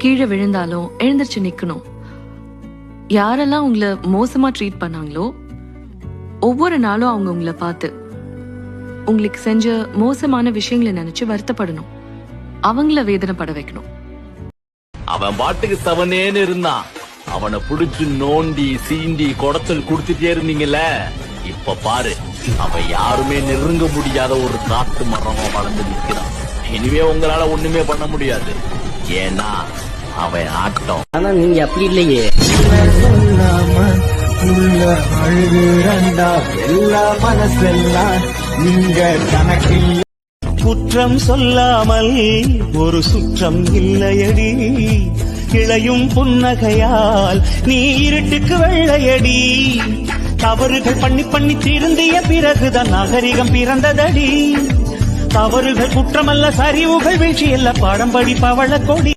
கீழே விழுந்தாலும் எழுந்திருச்சு நிக்கணும். யாரெல்லாம் உங்களை மோசமா ட்ரீட் பண்ணாங்களோ ஒவ்வொரு நாளும் அவங்க உங்களை பார்த்து உங்களுக்கு செஞ்ச மோசமான விஷயங்களை நினைச்சு வருத்தப்படணும். அவங்கள வேதனைப்பட வைக்கணும். அவன் பாட்டுக்கு தவனேன்னு இருந்தான். அவனை புடிச்சு நோண்டி சீண்டி குடத்தல் குடுத்துட்டே இருந்தீங்கல்ல. இப்ப பாரு, அவன் யாருமே நெருங்க முடியாத ஒரு காட்டு மரமா வளர்ந்து நிக்கிறான். இனிமே உங்களால ஒண்ணுமே பண்ண முடியாது. ஏன்னா அவன் ஆட்டம். ஆனா நீங்க அப்படி இல்லையே. நீங்க கணக்கில் குற்றம் சொல்லாமல் ஒரு சுற்றம் இல்லையடி. இளையும் புன்னகையால் நீ இருட்டுக்கு வெள்ளையடி. தவறுகள் பண்ணி திருந்திய பிறகுதான் நாகரிகம் பிறந்ததடி. தவறுகள் குற்றமல்ல, சரிவுகள் வீழ்ச்சி இல்ல, பாடம் படி பவள கொடி.